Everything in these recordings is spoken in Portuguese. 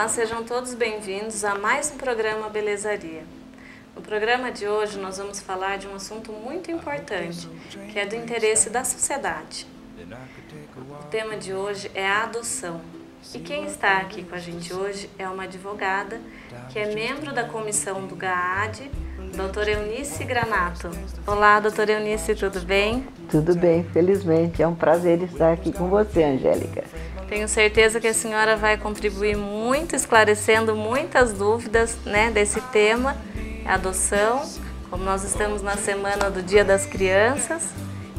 Olá, sejam todos bem-vindos a mais um programa Belezaria. No programa de hoje nós vamos falar de um assunto muito importante, que é do interesse da sociedade. O tema de hoje é a adoção. E quem está aqui com a gente hoje é uma advogada que é membro da comissão do GAAD, doutora Eunice Granato. Olá, doutora Eunice, tudo bem? Tudo bem, felizmente. É um prazer estar aqui com você, Angélica. Tenho certeza que a senhora vai contribuir muito, esclarecendo muitas dúvidas, desse tema, adoção, como nós estamos na semana do Dia das Crianças.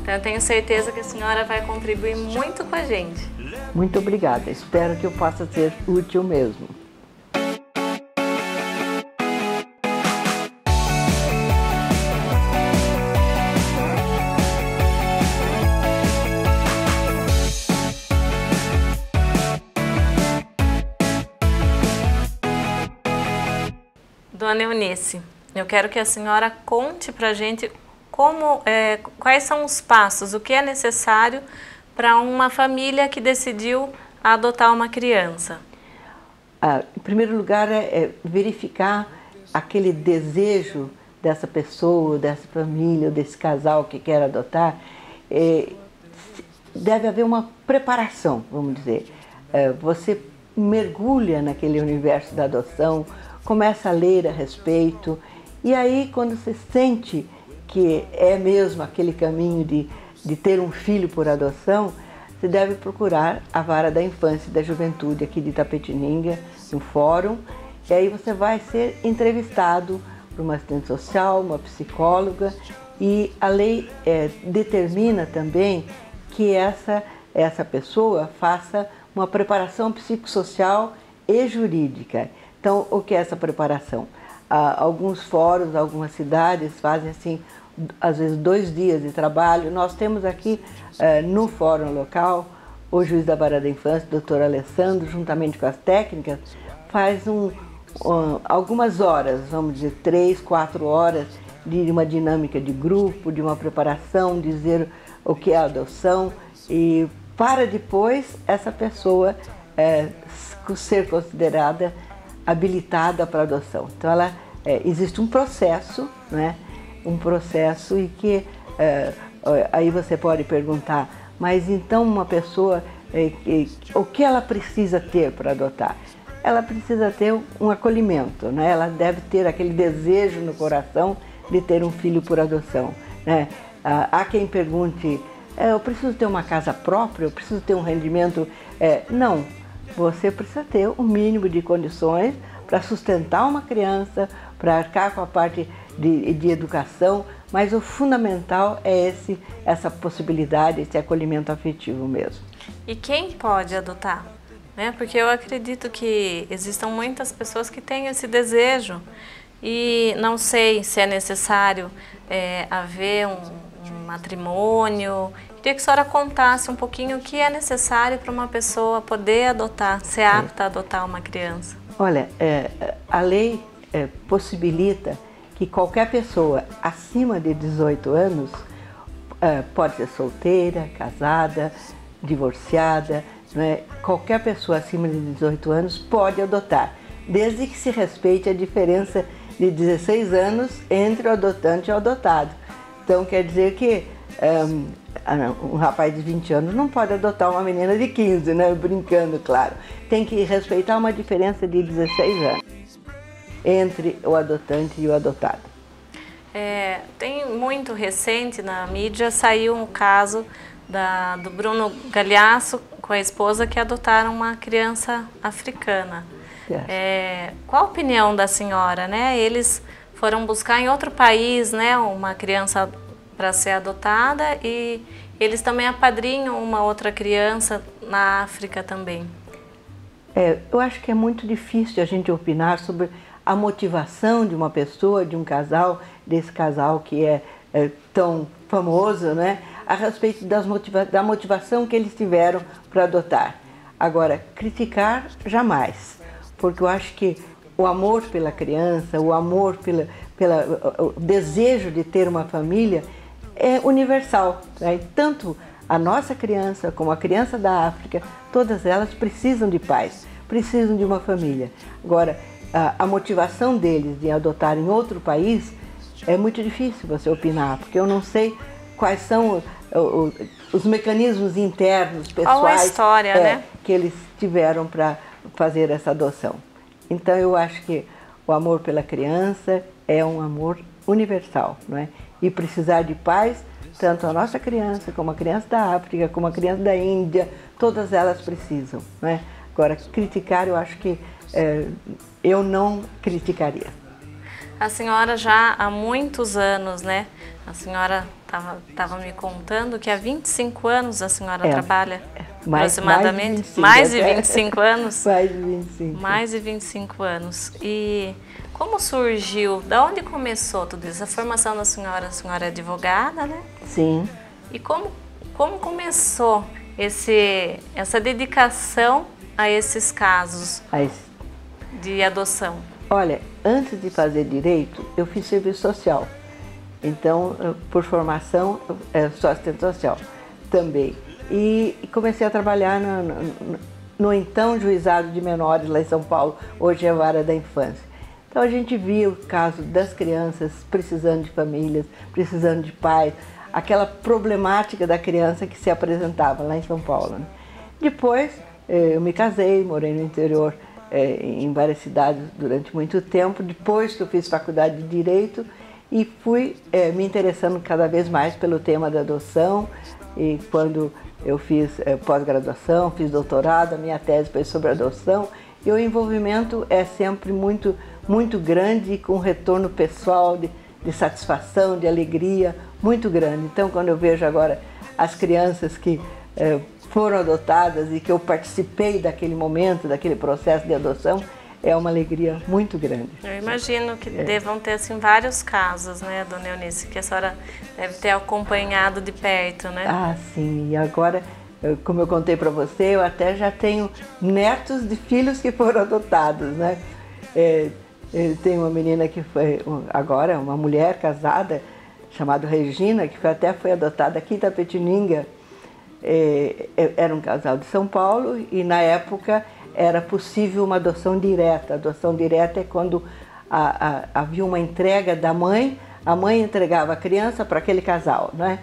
Então, eu tenho certeza que a senhora vai contribuir muito com a gente. Muito obrigada. Espero que eu possa ser útil mesmo. Dona Eunice, eu quero que a senhora conte para a gente quais são os passos, o que é necessário para uma família que decidiu adotar uma criança. Em primeiro lugar, é verificar aquele desejo dessa pessoa, dessa família, desse casal que quer adotar. Deve haver uma preparação, vamos dizer. Você mergulha naquele universo da adoção, começa a ler a respeito, e aí quando você sente que é mesmo aquele caminho de ter um filho por adoção, você deve procurar a Vara da Infância e da Juventude aqui de Itapetininga, no fórum, e aí você vai ser entrevistado por uma assistente social, uma psicóloga, e a lei determina também que essa pessoa faça uma preparação psicossocial e jurídica. Então, o que é essa preparação? Alguns fóruns, algumas cidades fazem assim, às vezes 2 dias de trabalho. Nós temos aqui no fórum local, o juiz da Vara da Infância, doutor Alessandro, juntamente com as técnicas, faz algumas horas, vamos dizer 3, 4 horas, de uma dinâmica de grupo, de uma preparação, dizer o que é a adoção, e para depois essa pessoa ser considerada habilitada para adoção. Então, existe um processo, um processo e que aí você pode perguntar, mas então uma pessoa, o que ela precisa ter para adotar? Ela precisa ter um acolhimento, ela deve ter aquele desejo no coração de ter um filho por adoção. Há quem pergunte, eu preciso ter uma casa própria, eu preciso ter um rendimento? Não. Você precisa ter o mínimo de condições para sustentar uma criança, para arcar com a parte de educação, mas o fundamental é essa possibilidade, esse acolhimento afetivo mesmo. E quem pode adotar? Porque eu acredito que existam muitas pessoas que têm esse desejo e não sei se é necessário haver um matrimônio. Queria que a senhora contasse um pouquinho o que é necessário para uma pessoa poder adotar, ser apta a adotar uma criança. Olha, a lei possibilita que qualquer pessoa acima de 18 anos pode ser solteira, casada, divorciada, qualquer pessoa acima de 18 anos pode adotar, desde que se respeite a diferença de 16 anos entre o adotante e o adotado. Então quer dizer que um rapaz de 20 anos não pode adotar uma menina de 15, brincando, claro. Tem que respeitar uma diferença de 16 anos entre o adotante e o adotado. Tem muito recente na mídia, saiu um caso do Bruno Galhaço com a esposa que adotaram uma criança africana. Qual a opinião da senhora? Eles foram buscar em outro país uma criança para ser adotada e eles também apadrinham uma outra criança na África também. Eu acho que é muito difícil a gente opinar sobre a motivação de uma pessoa, de um casal, desse casal que é tão famoso, a respeito da motivação que eles tiveram para adotar. Agora, criticar jamais, porque eu acho que o amor pela criança, o amor o desejo de ter uma família é universal. Tanto a nossa criança como a criança da África, todas elas precisam de pais, precisam de uma família. Agora, a motivação deles de adotar em outro país é muito difícil você opinar, porque eu não sei quais são os mecanismos internos, pessoais, qual a história, né? que eles tiveram para fazer essa adoção. Então eu acho que o amor pela criança é um amor universal, não é? E precisar de pais, tanto a nossa criança, como a criança da África, como a criança da Índia, todas elas precisam, não é? Agora, criticar, eu acho que eu não criticaria. A senhora já há muitos anos, né? A senhora estava me contando que há 25 anos a senhora trabalha, aproximadamente. Mais de 25 anos? Mais de 25. Mais de 25 anos. E como surgiu, da onde começou tudo isso? A formação da senhora, a senhora é advogada, né? Sim. E como começou essa dedicação a esses casos de adoção? Olha, antes de fazer direito, eu fiz serviço social. Então, por formação, sou assistente social também. E comecei a trabalhar no então Juizado de Menores lá em São Paulo, hoje é a Vara da Infância. Então a gente via o caso das crianças precisando de famílias, precisando de pais, aquela problemática da criança que se apresentava lá em São Paulo, né? Depois eu me casei, morei no interior em várias cidades durante muito tempo, depois que eu fiz faculdade de Direito e fui me interessando cada vez mais pelo tema da adoção. E quando eu fiz pós-graduação, fiz doutorado, a minha tese foi sobre adoção, e o envolvimento é sempre muito grande, com retorno pessoal de satisfação, de alegria muito grande. Então, quando eu vejo agora as crianças que foram adotadas e que eu participei daquele momento, daquele processo de adoção, é uma alegria muito grande. Eu imagino que devam ter assim, vários casos, né, dona Eunice, que a senhora deve ter acompanhado de perto, né? Ah, sim. E agora, como eu contei para você, eu até já tenho netos de filhos que foram adotados, né? Tem uma menina que foi agora, uma mulher casada, chamada Regina, que até foi adotada aqui em Itapetininga. Era um casal de São Paulo e na época era possível uma adoção direta. A adoção direta é quando havia uma entrega da mãe, a mãe entregava a criança para aquele casal, né?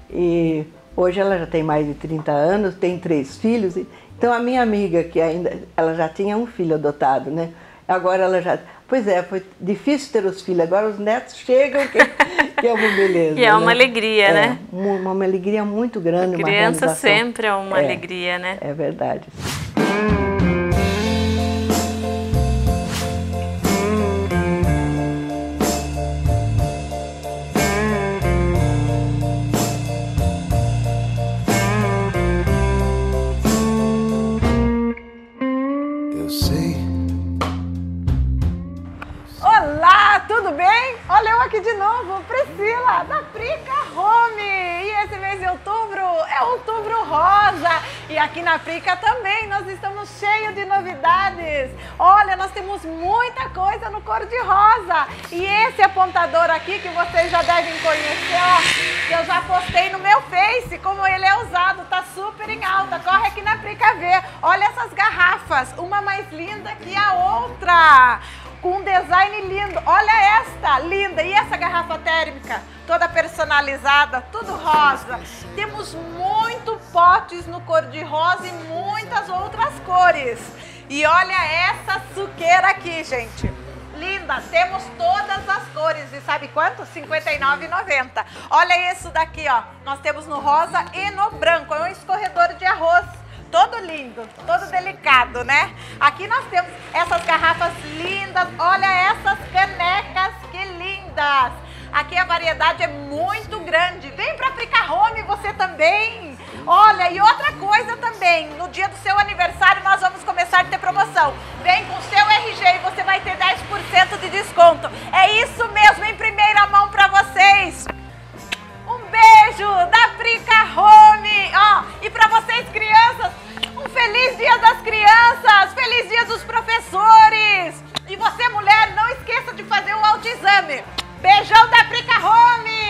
E hoje ela já tem mais de 30 anos, tem 3 filhos. Então a minha amiga, que ela já tinha um filho adotado, né? Agora ela já... Pois é, foi difícil ter os filhos, agora os netos chegam, que é uma beleza. E é uma alegria, né? Uma alegria muito grande. A criança sempre é uma alegria, né? É verdade. Tudo bem? Olha eu aqui de novo, Priscila, da Prica Home. E esse mês de outubro é Outubro Rosa. E aqui na Prica também nós estamos cheios de novidades. Olha, nós temos muita coisa no cor de rosa. E esse apontador aqui que vocês já devem conhecer, ó, que eu já postei no meu Face, como ele é usado, tá super em alta. Corre aqui na Prica ver. Olha essas garrafas, uma mais linda que a outra, com um design lindo. Olha esta, linda. E essa garrafa térmica, toda personalizada, tudo rosa. Temos muito potes no cor de rosa e muitas outras cores. E olha essa suqueira aqui, gente. Linda, temos todas as cores. E sabe quanto? R$ 59,90. Olha isso daqui, ó. Nós temos no rosa e no branco. É um escorredor de arroz. Todo lindo, todo delicado, né? Aqui nós temos essas garrafas lindas, olha essas canecas, que lindas! Aqui a variedade é muito grande. Vem pra Prica Home você também! Olha, e outra coisa também, no dia do seu aniversário nós vamos começar a ter promoção. Vem com o seu RG e você vai ter 10% de desconto. É isso mesmo, em primeira mão pra vocês! Um beijo da Prica Home! Ó, e pra vocês crianças, um feliz dia das crianças! Feliz dia dos professores! E você mulher, não esqueça de fazer o autoexame. Beijão da Prica Home!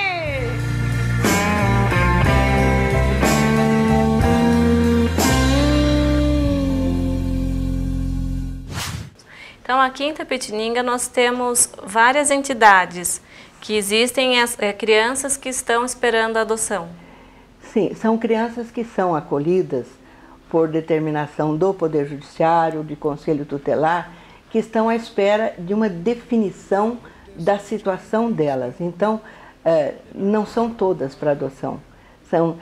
Então, aqui em Itapetininga nós temos várias entidades que existem crianças que estão esperando a adoção. Sim, são crianças que são acolhidas por determinação do Poder Judiciário, de Conselho Tutelar, que estão à espera de uma definição da situação delas. Então, não são todas para adoção. São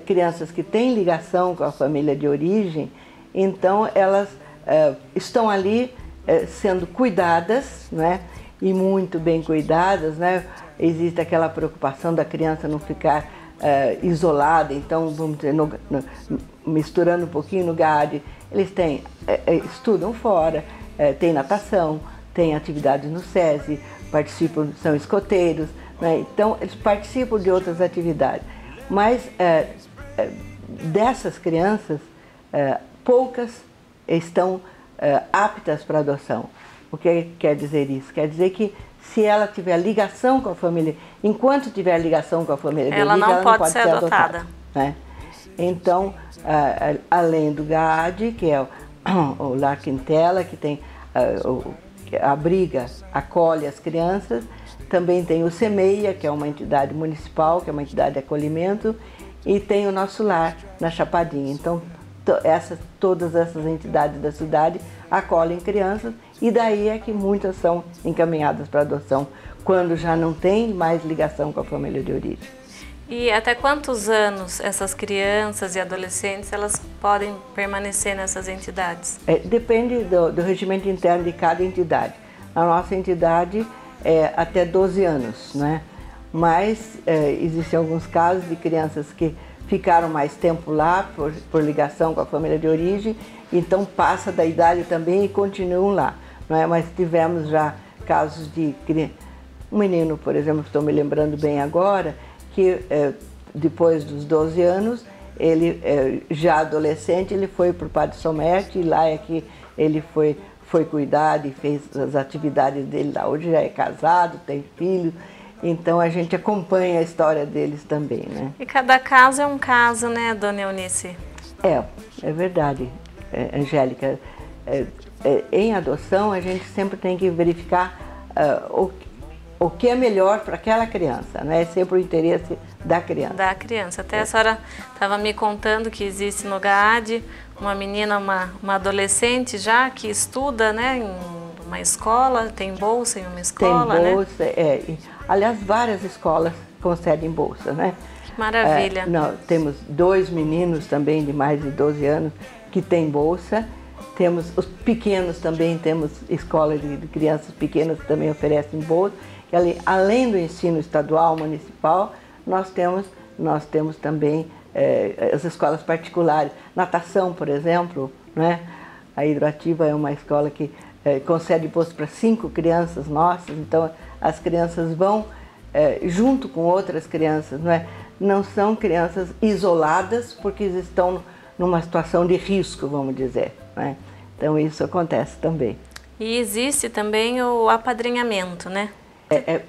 crianças que têm ligação com a família de origem, então elas estão ali sendo cuidadas, né? E muito bem cuidadas, né? Existe aquela preocupação da criança não ficar isolada, então, vamos dizer, misturando um pouquinho no GAD, eles estudam fora, tem natação, tem atividades no SESI, participam, são escoteiros, né? Então eles participam de outras atividades. Mas dessas crianças, poucas estão aptas para adoção. O que quer dizer isso? Quer dizer que se ela tiver ligação com a família, enquanto tiver ligação com a família, ela não pode ser adotada. Né? Então, além do GAD, que é o Lar Quintela, que tem que abriga, acolhe as crianças, também tem o CEMEIA, que é uma entidade municipal, que é uma entidade de acolhimento, e tem o Nosso Lar, na Chapadinha. Então, todas essas entidades da cidade acolhem crianças, e daí é que muitas são encaminhadas para adoção, quando já não tem mais ligação com a família de origem. E até quantos anos essas crianças e adolescentes elas podem permanecer nessas entidades? Depende do regimento interno de cada entidade. A nossa entidade é até 12 anos, né? Mas existem alguns casos de crianças que ficaram mais tempo lá por ligação com a família de origem, então passa da idade também e continuam lá, não é? Mas tivemos já casos de um menino, por exemplo, estou me lembrando bem agora, que depois dos 12 anos, ele já adolescente, ele foi para o Padre Somete, e lá é que ele foi cuidado e fez as atividades dele lá. Hoje já é casado, tem filho, então a gente acompanha a história deles também, né? E cada caso é um caso, né, dona Eunice? É verdade, Angélica. Em adoção, a gente sempre tem que verificar o que é melhor para aquela criança, né? É sempre o interesse da criança. Da criança. Até a senhora estava me contando que existe no GAD uma menina, uma adolescente já que estuda, né, em uma escola, tem bolsa em uma escola, tem bolsa, né? Aliás, várias escolas concedem bolsa, né? Que maravilha. Temos 2 meninos também de mais de 12 anos que têm bolsa. Temos os pequenos também, temos escolas de crianças pequenas que também oferecem bolsa. E além do ensino estadual, municipal, nós temos também as escolas particulares. Natação, por exemplo, né? A Hidroativa é uma escola que concede bolsa para 5 crianças nossas, então as crianças vão junto com outras crianças, não é? Não são crianças isoladas porque estão numa situação de risco, vamos dizer, né? Então isso acontece também. E existe também o apadrinhamento, né?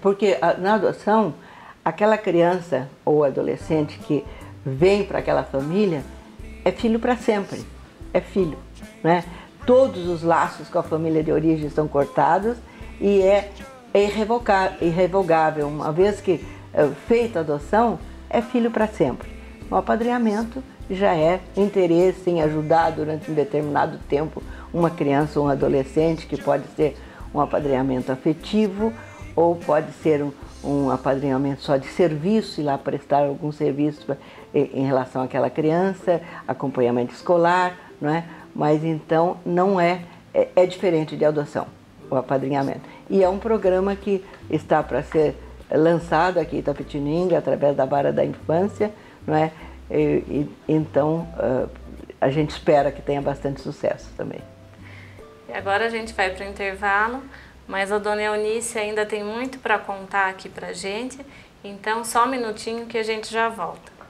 Porque na adoção, aquela criança ou adolescente que vem para aquela família é filho para sempre, é filho, né? Todos os laços com a família de origem são cortados e é irrevogável. Uma vez que feita a adoção, é filho para sempre. O apadrinhamento já é interesse em ajudar durante um determinado tempo uma criança ou um adolescente, que pode ser um apadrinhamento afetivo ou pode ser um apadrinhamento só de serviço, ir lá prestar algum serviço em relação àquela criança, acompanhamento escolar, não é? Mas então não é diferente de adoção, o apadrinhamento. E é um programa que está para ser lançado aqui em Itapetininga, através da Vara da Infância, não é? Então a gente espera que tenha bastante sucesso também. E agora a gente vai para o intervalo, mas a dona Eunice ainda tem muito para contar aqui para gente, então só um minutinho que a gente já volta.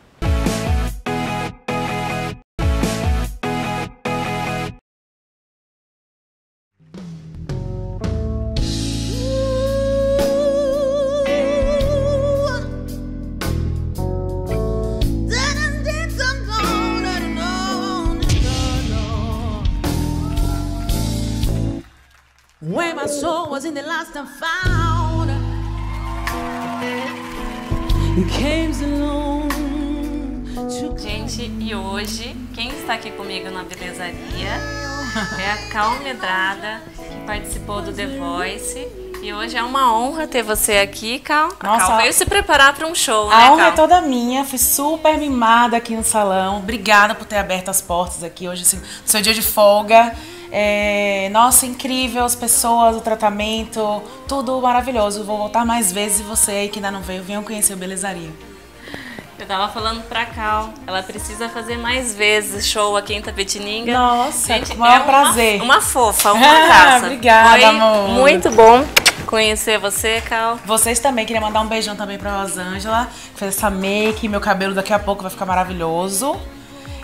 When my soul wasn't the last I found. You came alone. Gente, e hoje, quem está aqui comigo na Belezaria é a Cal Medrada, que participou do The Voice. E hoje é uma honra ter você aqui, Cal. Nossa, a Cal veio se preparar para um show, né, A honra Cal? é toda minha, fui super mimada aqui no salão. Obrigada por ter aberto as portas aqui hoje, assim, no seu dia de folga. Nossa, incrível, as pessoas, o tratamento, tudo maravilhoso. Vou voltar mais vezes e você aí que ainda não veio, venham conhecer o Belezaria. Eu tava falando pra Cal, ela precisa fazer mais vezes show aqui em Tapetininga. Nossa, gente, com o maior prazer. Uma fofa, uma graça. Obrigada, Foi amor. muito bom conhecer você, Cal. Vocês também, queria mandar um beijão também pra Rosângela, que fez essa make, meu cabelo daqui a pouco vai ficar maravilhoso.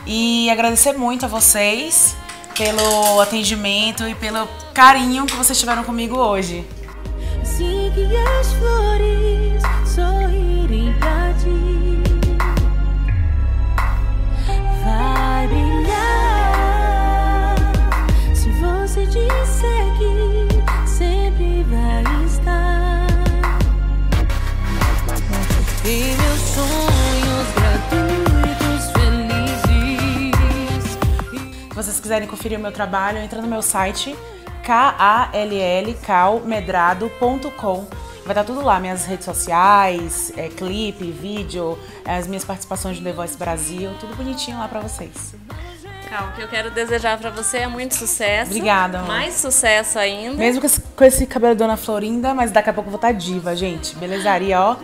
E agradecer muito a vocês pelo atendimento e pelo carinho que vocês tiveram comigo hoje. Assim que as flores sorrirem pra ti, vai brilhar. Se você disser que sempre vai estar, e meus sonhos gratuitos, felizes. Se vocês quiserem conferir o meu trabalho, entra no meu site kallcalmedrado.com. Vai estar tudo lá, minhas redes sociais, clipe, vídeo, as minhas participações no The Voice Brasil, tudo bonitinho lá pra vocês. Cal, o que eu quero desejar pra você é muito sucesso. Obrigada, amor. Mais sucesso ainda. Mesmo com esse cabelo Dona Florinda, mas daqui a pouco eu vou estar diva, gente. Belezaria, ó.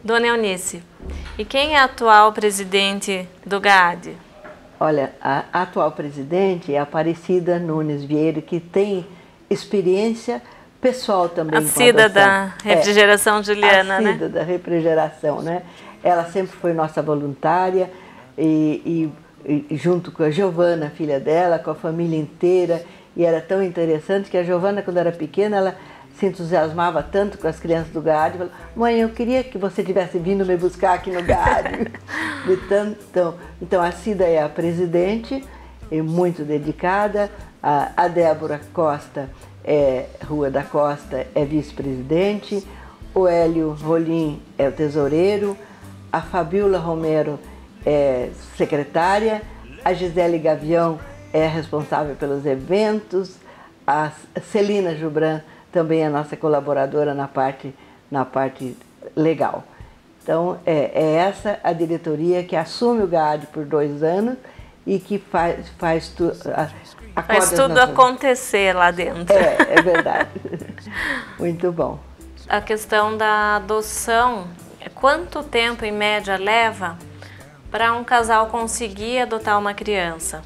Dona Eunice, e quem é a atual presidente do GAD? Olha, a atual presidente é a Aparecida Nunes Vieira, que tem experiência pessoal também. A Cida da Refrigeração Juliana, né? A Cida da Refrigeração, né? Ela sempre foi nossa voluntária e junto com a Giovana, filha dela, com a família inteira. E era tão interessante que a Giovana, quando era pequena, ela se entusiasmava tanto com as crianças do GAD. Falou: mãe, eu queria que você tivesse vindo me buscar aqui no GAD. Então, a Cida é a presidente, é muito dedicada. A Débora Costa, Rua da Costa, é vice-presidente. O Hélio Rolim é o tesoureiro. A Fabiola Romero é secretária. A Gisele Gavião é responsável pelos eventos. A Celina Jubran também é nossa colaboradora na parte legal. Então, é essa a diretoria que assume o GAD por 2 anos e que faz tudo acontecer lá dentro. É verdade. Muito bom. A questão da adoção, quanto tempo em média leva para um casal conseguir adotar uma criança?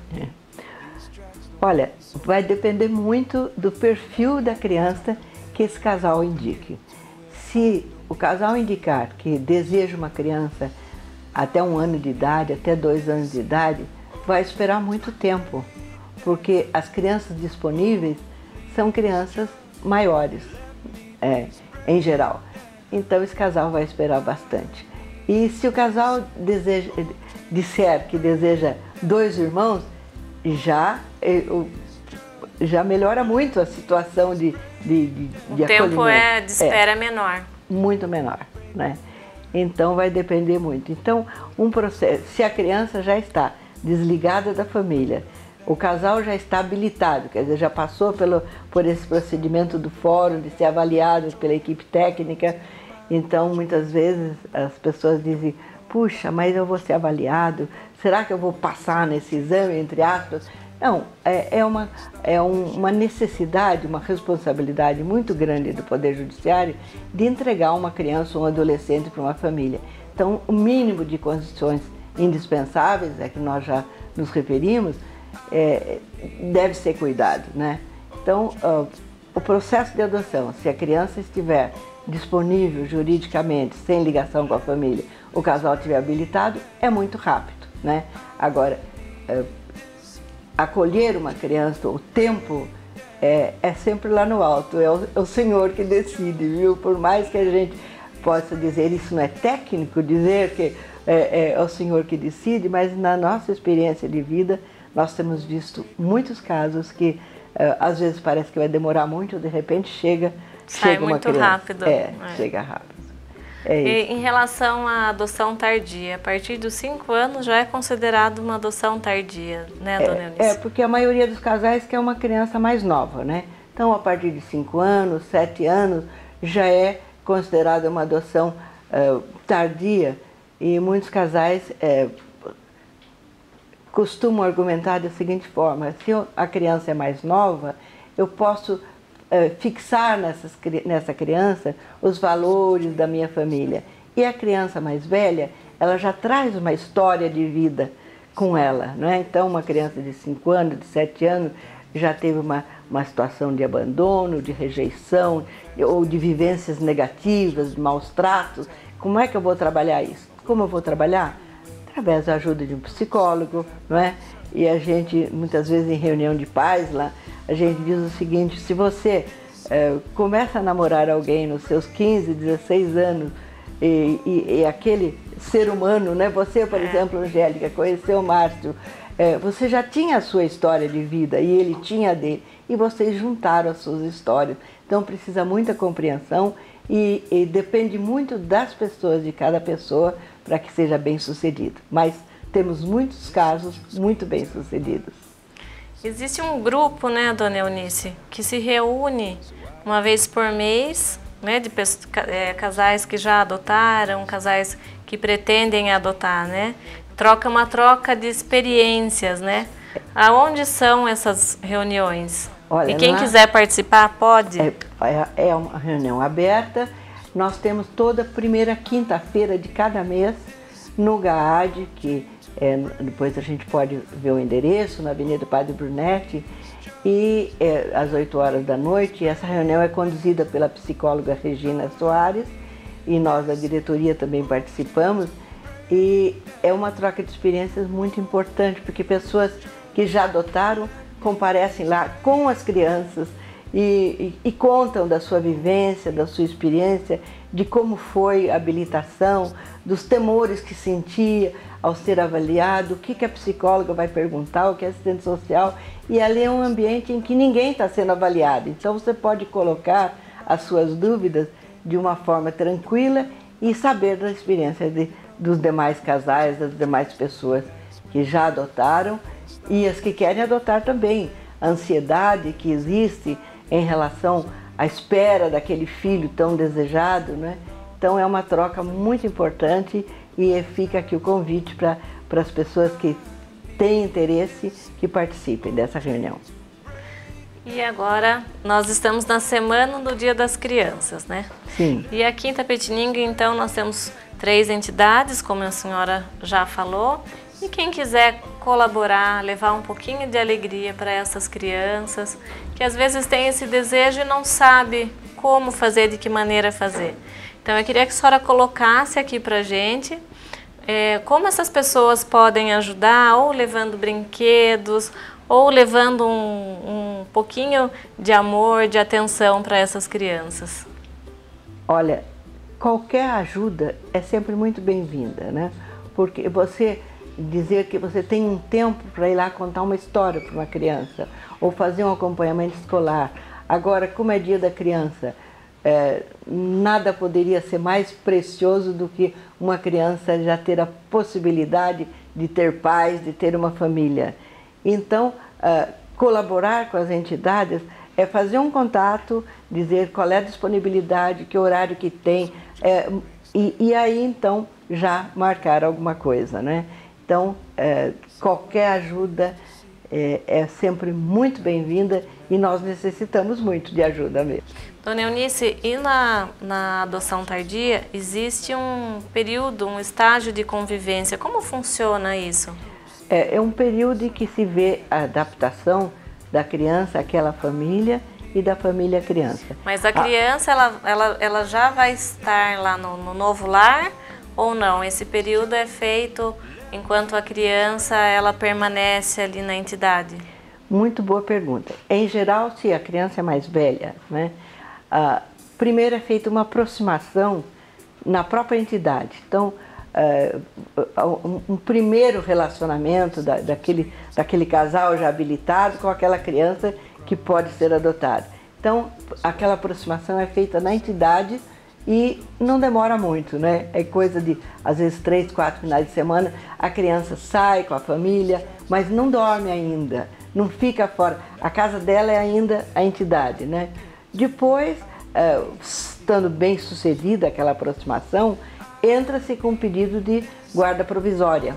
Olha, vai depender muito do perfil da criança que esse casal indique. Se o casal indicar que deseja uma criança até 1 ano de idade, até 2 anos de idade, vai esperar muito tempo, porque as crianças disponíveis são crianças maiores, em geral. Então esse casal vai esperar bastante. E se o casal disser que deseja 2 irmãos, já melhora muito a situação de o tempo de espera é menor. Muito menor, né? Então vai depender muito. Então, um processo, se a criança já está desligada da família, o casal já está habilitado, quer dizer, já passou por esse procedimento do fórum, de ser avaliado pela equipe técnica. Então, muitas vezes as pessoas dizem: puxa, mas eu vou ser avaliado, será que eu vou passar nesse exame, entre aspas? Não, é uma necessidade, uma responsabilidade muito grande do Poder Judiciário de entregar uma criança ou um adolescente para uma família. Então, o mínimo de condições indispensáveis, que nós já nos referimos, deve ser cuidado, né? Então, o processo de adoção, se a criança estiver disponível juridicamente, sem ligação com a família, o casal estiver habilitado, é muito rápido, né? Agora, acolher uma criança, o tempo é sempre lá no alto, é o Senhor que decide, viu? Por mais que a gente possa dizer, isso não é técnico, dizer que é o Senhor que decide, mas na nossa experiência de vida, nós temos visto muitos casos que Às vezes parece que vai demorar muito, de repente chega uma muito criança. rápido. Chega rápido. E em relação à adoção tardia, a partir dos 5 anos já é considerado uma adoção tardia, né, dona Eunice? Porque a maioria dos casais quer uma criança mais nova, né? Então, a partir de 5 anos, 7 anos, já é considerada uma adoção tardia. E muitos casais costumam argumentar da seguinte forma: se a criança é mais nova, eu posso fixar nessa criança os valores da minha família. E a criança mais velha, ela já traz uma história de vida com ela, não é? Então, uma criança de 5 anos, de 7 anos, já teve uma situação de abandono, de rejeição, ou de vivências negativas, de maus tratos. Como é que eu vou trabalhar isso? Como eu vou trabalhar? Através da ajuda de um psicólogo, não é? E a gente, muitas vezes em reunião de pais lá, a gente diz o seguinte: se você começa a namorar alguém nos seus 15, 16 anos, e aquele ser humano, né? Você, por exemplo, Angélica, conheceu o Márcio, você já tinha a sua história de vida e ele tinha a dele, e vocês juntaram as suas histórias. Então precisa muita compreensão e depende muito das pessoas, de cada pessoa, para que seja bem sucedido. Mas temos muitos casos muito bem sucedidos. Existe um grupo, né, dona Eunice, que se reúne uma vez por mês, né, de casais que já adotaram, casais que pretendem adotar, né? Uma troca de experiências, né? Aonde são essas reuniões? Olha, e quem quiser participar, pode? É uma reunião aberta. Nós temos toda primeira quinta-feira de cada mês no GAAD, que depois a gente pode ver o endereço, na Avenida Padre Brunetti, e às 8 horas da noite. Essa reunião é conduzida pela psicóloga Regina Soares, e nós da diretoria também participamos, e é uma troca de experiências muito importante, porque pessoas que já adotaram comparecem lá com as crianças e contam da sua vivência, da sua experiência, de como foi a habilitação, dos temores que sentia ao ser avaliado, o que a psicóloga vai perguntar, o que a assistente social. E ali é um ambiente em que ninguém está sendo avaliado. Então você pode colocar as suas dúvidas de uma forma tranquila e saber da experiência dos demais casais, das demais pessoas que já adotaram e as que querem adotar também. A ansiedade que existe em relação à espera daquele filho tão desejado, né? Então é uma troca muito importante e fica aqui o convite para as pessoas que têm interesse que participem dessa reunião. E agora nós estamos na semana do Dia das Crianças, né? Sim. E aqui em Tapetininga, então, nós temos 3 entidades, como a senhora já falou. E quem quiser colaborar, levar um pouquinho de alegria para essas crianças, que às vezes tem esse desejo e não sabe como fazer, de que maneira fazer. Então eu queria que a senhora colocasse aqui para a gente como essas pessoas podem ajudar, ou levando brinquedos, ou levando um pouquinho de amor, de atenção para essas crianças. Olha, qualquer ajuda é sempre muito bem-vinda, né? Porque você dizer que você tem um tempo para ir lá contar uma história para uma criança, ou fazer um acompanhamento escolar. Agora, como é Dia da Criança, nada poderia ser mais precioso do que uma criança já ter a possibilidade de ter pais, de ter uma família. Então, colaborar com as entidades é fazer um contato, dizer qual é a disponibilidade, que horário que tem, e aí então já marcar alguma coisa, né? Então, qualquer ajuda é sempre muito bem-vinda e nós necessitamos muito de ajuda mesmo. Dona Eunice, e na adoção tardia existe um período, um estágio de convivência? Como funciona isso? É um período em que se vê a adaptação da criança àquela família e da família à criança. Mas a criança, ela já vai estar lá no novo lar ou não? Esse período é feito enquanto a criança ela permanece ali na entidade? Muito boa pergunta. Em geral, se a criança é mais velha, né, primeiro é feita uma aproximação na própria entidade. Então, um primeiro relacionamento daquele casal já habilitado com aquela criança que pode ser adotado. Então, aquela aproximação é feita na entidade e não demora muito, né? É coisa de, às vezes, 3, 4 finais de semana, a criança sai com a família, mas não dorme ainda, não fica fora. A casa dela é ainda a entidade, né? Depois, estando bem sucedida aquela aproximação, entra-se com um pedido de guarda provisória.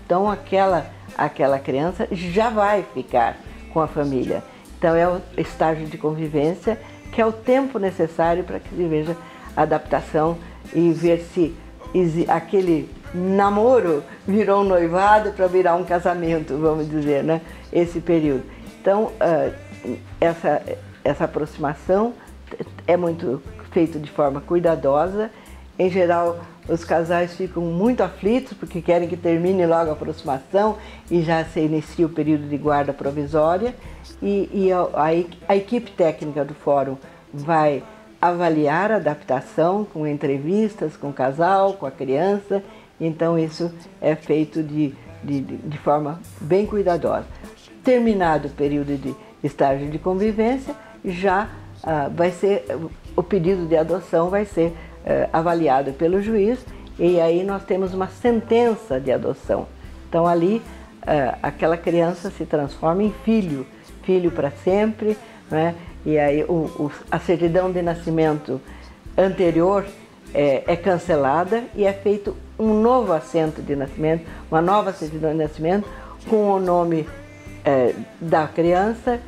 Então, aquela criança já vai ficar com a família. Então, é o estágio de convivência, que é o tempo necessário para que se veja a adaptação e ver se aquele namoro virou um noivado para virar um casamento, vamos dizer, né? Esse período. Então, essa aproximação é muito feita de forma cuidadosa. Em geral, os casais ficam muito aflitos porque querem que termine logo a aproximação e já se inicia o período de guarda provisória. E a equipe técnica do fórum vai avaliar a adaptação com entrevistas com o casal, com a criança. Então isso é feito de forma bem cuidadosa. Terminado o período de estágio de convivência, já vai ser, o pedido de adoção vai ser avaliado pelo juiz e aí nós temos uma sentença de adoção. Então ali aquela criança se transforma em filho para sempre, né? E aí a certidão de nascimento anterior é cancelada e é feito um novo assento de nascimento, uma nova certidão de nascimento com o nome da criança,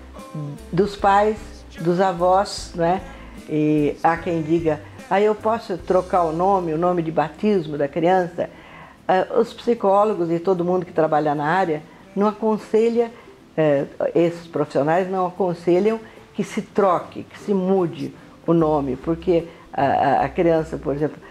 dos pais, dos avós, né? E há quem diga, eu posso trocar o nome de batismo da criança. Os psicólogos e todo mundo que trabalha na área não aconselha, esses profissionais não aconselham que se troque, que se mude o nome, porque a criança, por exemplo,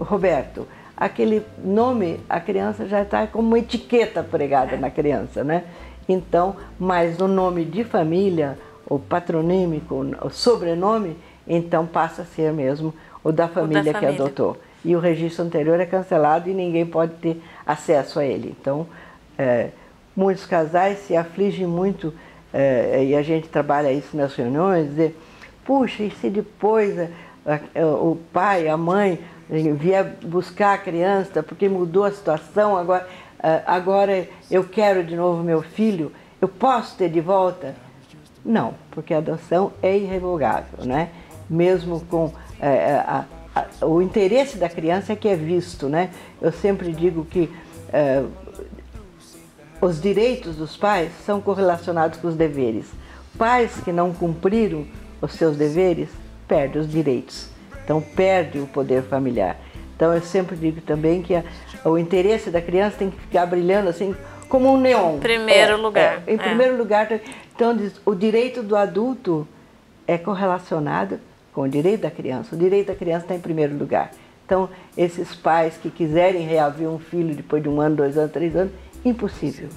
Roberto, aquele nome, a criança já está como uma etiqueta pregada na criança, né? Então, mas o nome de família, o patronímico, o sobrenome, então passa a ser mesmo o da família que adotou. E o registro anterior é cancelado e ninguém pode ter acesso a ele. Então, muitos casais se afligem muito, e a gente trabalha isso nas reuniões, dizer, puxa, e se depois o pai, a mãe vier buscar a criança porque mudou a situação, agora eu quero de novo meu filho, eu posso ter de volta? Não, porque a adoção é irrevogável, né? Mesmo com o interesse da criança é que é visto, né? Eu sempre digo que os direitos dos pais são correlacionados com os deveres. Pais que não cumpriram os seus deveres, perdem os direitos. Então, perde o poder familiar. Então, eu sempre digo também que o interesse da criança tem que ficar brilhando assim, como um neon. Em primeiro lugar. Em primeiro lugar. Então, o direito do adulto é correlacionado com o direito da criança. O direito da criança está em primeiro lugar. Então, esses pais que quiserem reaver um filho depois de 1 ano, 2 anos, 3 anos, impossível.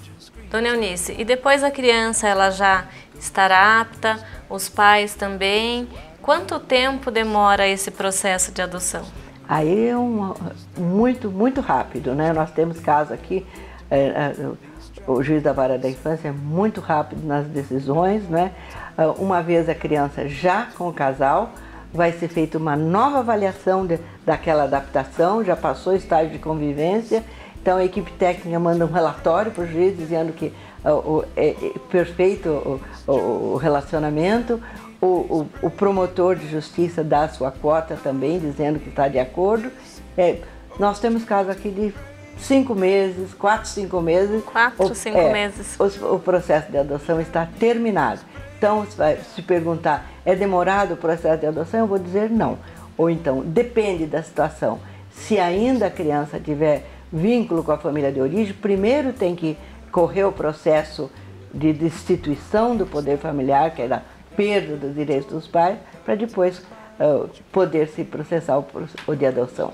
Dona Eunice, e depois a criança ela já estará apta, os pais também, quanto tempo demora esse processo de adoção? Aí é muito rápido, né? Nós temos casos aqui, o juiz da vara da infância é muito rápido nas decisões, né? Uma vez a criança já com o casal, vai ser feita uma nova avaliação daquela adaptação, já passou o estágio de convivência. Então a equipe técnica manda um relatório para o juiz dizendo que é perfeito o relacionamento. O promotor de justiça dá a sua cota também, dizendo que está de acordo. Nós temos casos aqui de 5 meses, 4, 5 meses. 4, 5 meses. O processo de adoção está terminado. Então, se vai se perguntar, é demorado o processo de adoção? Eu vou dizer não. Ou então, depende da situação. Se ainda a criança tiver vínculo com a família de origem, primeiro tem que correr o processo de destituição do poder familiar, que é a perda dos direitos dos pais, para depois poder se processar o de adoção.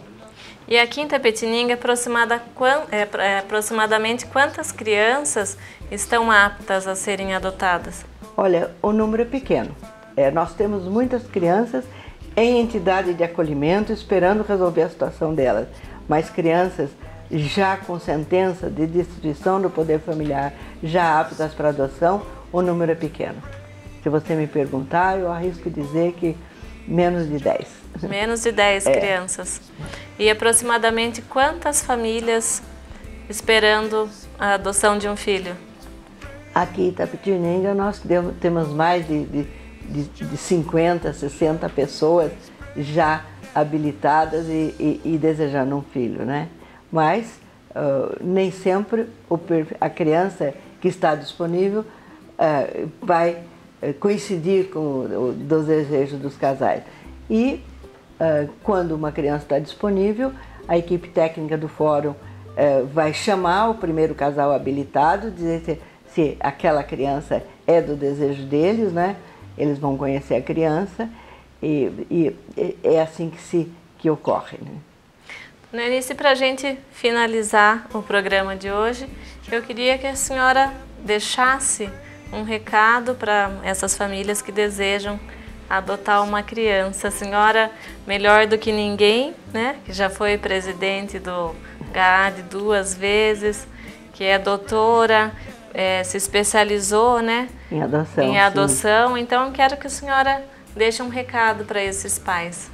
E aqui em Itapetininga, aproximadamente quantas crianças estão aptas a serem adotadas? Olha, o número é pequeno. Nós temos muitas crianças em entidade de acolhimento esperando resolver a situação delas, mas crianças já com sentença de destituição do poder familiar, já aptas para adoção, o número é pequeno. Se você me perguntar, eu arrisco dizer que menos de 10. Menos de 10 crianças. E aproximadamente quantas famílias esperando a adoção de um filho? Aqui em Itapetininga nós temos mais de 50, 60 pessoas já habilitadas e desejando um filho, né? Mas nem sempre a criança que está disponível vai coincidir com os desejos dos casais. E quando uma criança está disponível, a equipe técnica do fórum vai chamar o primeiro casal habilitado, dizer se aquela criança é do desejo deles, né? Eles vão conhecer a criança e é assim que ocorre, né? Dona Eunice, para a gente finalizar o programa de hoje, eu queria que a senhora deixasse um recado para essas famílias que desejam adotar uma criança. A senhora, melhor do que ninguém, né, que já foi presidente do GAAD 2 vezes, que é doutora, se especializou, né, em adoção. Então, quero que a senhora deixe um recado para esses pais.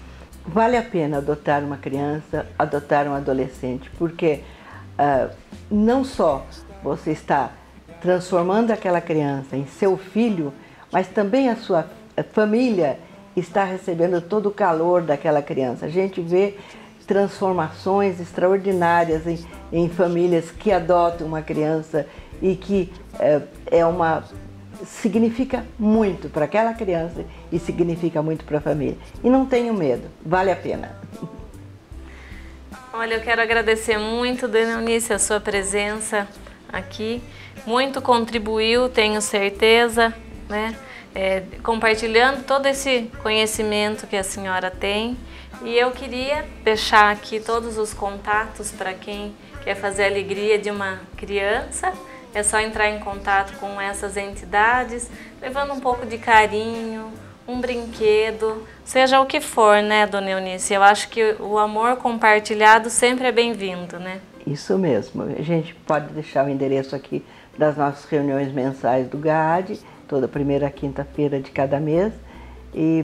Vale a pena adotar uma criança, adotar um adolescente, porque não só você está transformando aquela criança em seu filho, mas também a sua família está recebendo todo o calor daquela criança. A gente vê transformações extraordinárias em famílias que adotam uma criança e que significa muito para aquela criança e significa muito para a família. E não tenho medo, vale a pena. Olha, eu quero agradecer muito, Dona Eunice, a sua presença aqui. Muito contribuiu, tenho certeza, né? Compartilhando todo esse conhecimento que a senhora tem. E eu queria deixar aqui todos os contatos para quem quer fazer a alegria de uma criança. É só entrar em contato com essas entidades, levando um pouco de carinho, um brinquedo, seja o que for, né, Dona Eunice? Eu acho que o amor compartilhado sempre é bem-vindo, né? Isso mesmo. A gente pode deixar o endereço aqui das nossas reuniões mensais do GAAD, toda primeira quinta-feira de cada mês. E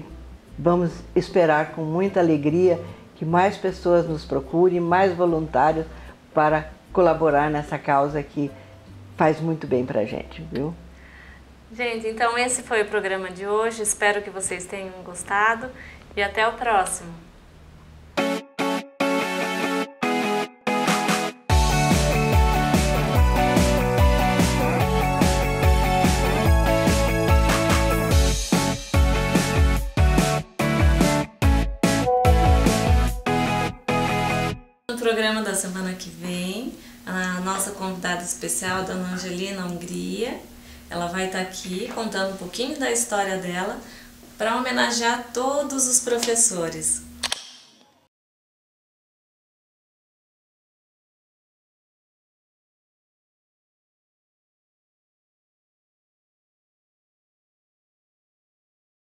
vamos esperar com muita alegria que mais pessoas nos procurem, mais voluntários para colaborar nessa causa que faz muito bem pra gente, viu? Gente, então esse foi o programa de hoje. Espero que vocês tenham gostado e até o próximo. No programa da semana que vem, a nossa convidada especial, a Dona Angelina Hungria, ela vai estar aqui contando um pouquinho da história dela para homenagear todos os professores.